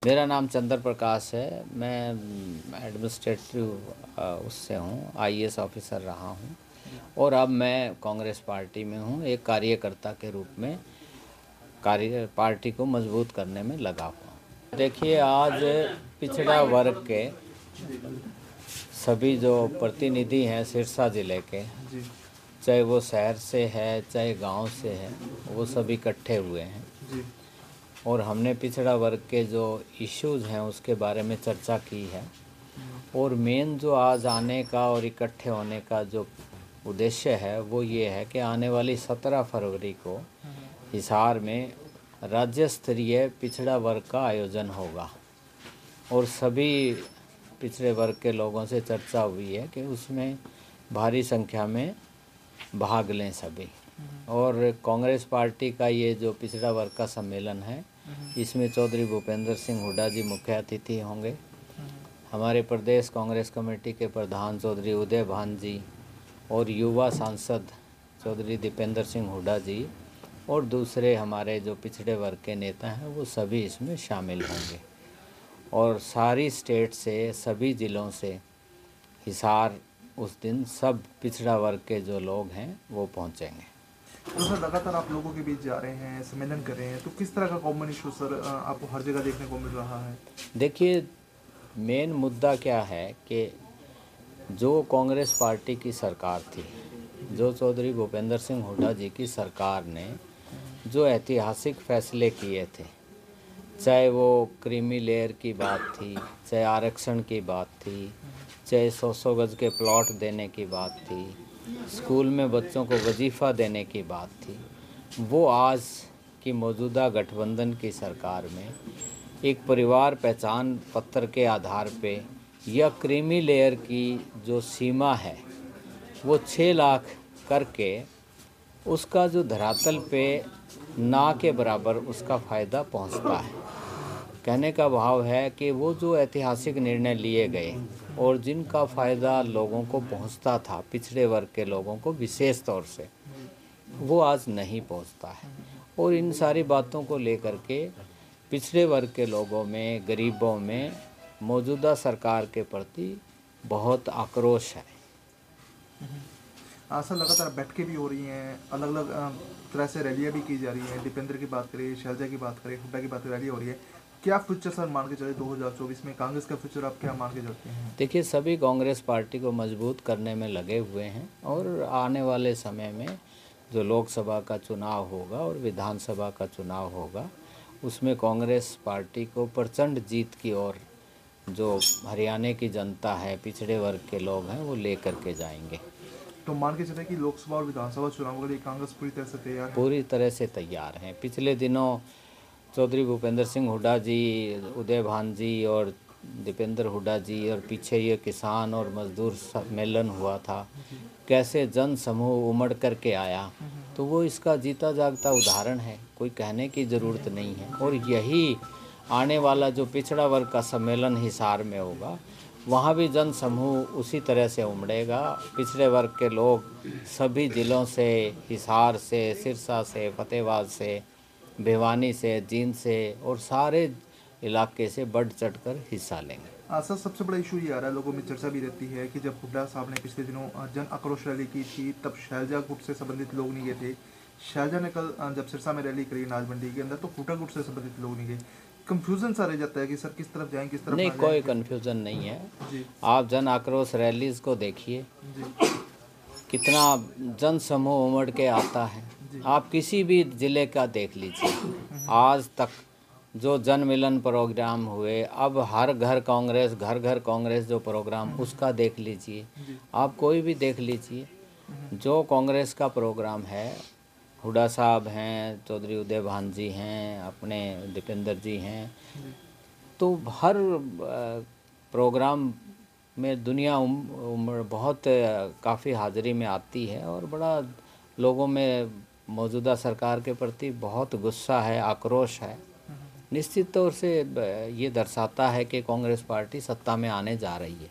मेरा नाम चंद्र प्रकाश है। मैं एडमिनिस्ट्रेटिव उससे हूँ, आईएएस ऑफिसर रहा हूँ और अब मैं कांग्रेस पार्टी में हूँ, एक कार्यकर्ता के रूप में पार्टी को मजबूत करने में लगा हुआ हूँ। देखिए, आज पिछड़ा वर्ग के सभी जो प्रतिनिधि हैं सिरसा ज़िले के, चाहे वो शहर से है चाहे गांव से है, वो सभी इकट्ठे हुए हैं और हमने पिछड़ा वर्ग के जो इश्यूज़ हैं उसके बारे में चर्चा की है। और मेन जो आज आने का और इकट्ठे होने का जो उद्देश्य है वो ये है कि आने वाली 17 फरवरी को हिसार में राज्य स्तरीय पिछड़ा वर्ग का आयोजन होगा और सभी पिछड़े वर्ग के लोगों से चर्चा हुई है कि उसमें भारी संख्या में भाग लें सभी। और कांग्रेस पार्टी का ये जो पिछड़ा वर्ग का सम्मेलन है, इसमें चौधरी भूपेंद्र सिंह हुड्डा जी मुख्य अतिथि होंगे। हमारे प्रदेश कांग्रेस कमेटी के प्रधान चौधरी उदय भान जी और युवा सांसद चौधरी दीपेंद्र सिंह हुड्डा जी और दूसरे हमारे जो पिछड़े वर्ग के नेता हैं वो सभी इसमें शामिल होंगे। और सारी स्टेट से, सभी ज़िलों से हिसार उस दिन सब पिछड़ा वर्ग के जो लोग हैं वो पहुंचेंगे। तो सर, लगातार आप लोगों के बीच जा रहे हैं, सम्मेलन कर रहे हैं, तो किस तरह का कॉमन इशू सर आपको हर जगह देखने को मिल रहा है? देखिए, मेन मुद्दा क्या है कि जो कांग्रेस पार्टी की सरकार थी, जो चौधरी भूपेंद्र सिंह हुड्डा जी की सरकार ने जो ऐतिहासिक फैसले किए थे, चाहे वो क्रीमी लेयर की बात थी, चाहे आरक्षण की बात थी, चाहे 100 गज के प्लॉट देने की बात थी, स्कूल में बच्चों को वजीफ़ा देने की बात थी, वो आज की मौजूदा गठबंधन की सरकार में एक परिवार पहचान पत्र के आधार पे या क्रीमी लेयर की जो सीमा है वो 6 लाख करके उसका जो धरातल पे ना के बराबर उसका फ़ायदा पहुंचता है। कहने का भाव है कि वो जो ऐतिहासिक निर्णय लिए गए और जिनका फ़ायदा लोगों को पहुंचता था, पिछड़े वर्ग के लोगों को विशेष तौर से, वो आज नहीं पहुंचता है। और इन सारी बातों को लेकर के पिछड़े वर्ग के लोगों में, गरीबों में मौजूदा सरकार के प्रति बहुत आक्रोश है। सर, लगातार बैठकें भी हो रही हैं, अलग अलग तरह से रैलियाँ भी की जा रही हैं। दीपेंद्र की बात करें, शैलजा की बात करें, हुड्डा की बात करें, रैली हो रही है। क्या फ्यूचर सर मान के चले 2024 में कांग्रेस का फ्यूचर आप क्या मान के चलते हैं? देखिए, सभी कांग्रेस पार्टी को मजबूत करने में लगे हुए हैं और आने वाले समय में जो लोकसभा का चुनाव होगा और विधानसभा का चुनाव होगा, उसमें कांग्रेस पार्टी को प्रचंड जीत की ओर जो हरियाणा की जनता है, पिछड़े वर्ग के लोग हैं, वो ले करके जाएंगे। तो मान के चले कि लोकसभा और विधानसभा चुनाव के लिए कांग्रेस पूरी तरह से तैयार है? पूरी तरह से तैयार हैं। पिछले दिनों चौधरी भूपेंद्र सिंह हुड्डा जी, उदय भान जी और दीपेंद्र हुड्डा जी और पीछे ये किसान और मजदूर सम्मेलन हुआ था, कैसे जन समूह उमड़ कर के आया, तो वो इसका जीता जागता उदाहरण है, कोई कहने की ज़रूरत नहीं है। और यही आने वाला जो पिछड़ा वर्ग का सम्मेलन हिसार में होगा, वहाँ भी जन समूह उसी तरह से उमड़ेगा। पिछड़े वर्ग के लोग सभी ज़िलों से, हिसार से, सिरसा से, फतेहाबाद से, भिवानी से, जींद से और सारे इलाके से बढ़ चढ़कर हिस्सा लेंगे। सर, सबसे बड़ा इशू ये आ रहा है, लोगों में चर्चा भी रहती है कि जब हुड्डा साहब ने पिछले दिनों जन आक्रोश रैली की थी, तब शैलजा गुट से संबंधित लोग नहीं गए थे। शैलजा ने कल जब सिरसा में रैली करी नाज मंडी के अंदर, तो हुड्डा गुट से संबंधित लोग नहीं गए। कंफ्यूजन सा रह जाता है कि सर किस तरफ जाएं, किस तरफ नहीं, ना कोई जाएं। कन्फ्यूज़न नहीं है। जी आप जन आक्रोश रैलीज को देखिए, जी कितना जन समूह उमड़ के आता है। आप किसी भी ज़िले का देख लीजिए, आज तक जो जन मिलन प्रोग्राम हुए, अब हर घर कांग्रेस, घर घर कांग्रेस जो प्रोग्राम, उसका देख लीजिए। आप कोई भी देख लीजिए, जो कांग्रेस का प्रोग्राम है, हुड्डा साहब हैं, चौधरी उदय भान जी हैं, अपने दीपेंद्र जी हैं, तो हर प्रोग्राम में दुनिया बहुत काफ़ी हाज़िरी में आती है और बड़ा लोगों में मौजूदा सरकार के प्रति बहुत गुस्सा है, आक्रोश है। निश्चित तौर से ये दर्शाता है कि कांग्रेस पार्टी सत्ता में आने जा रही है।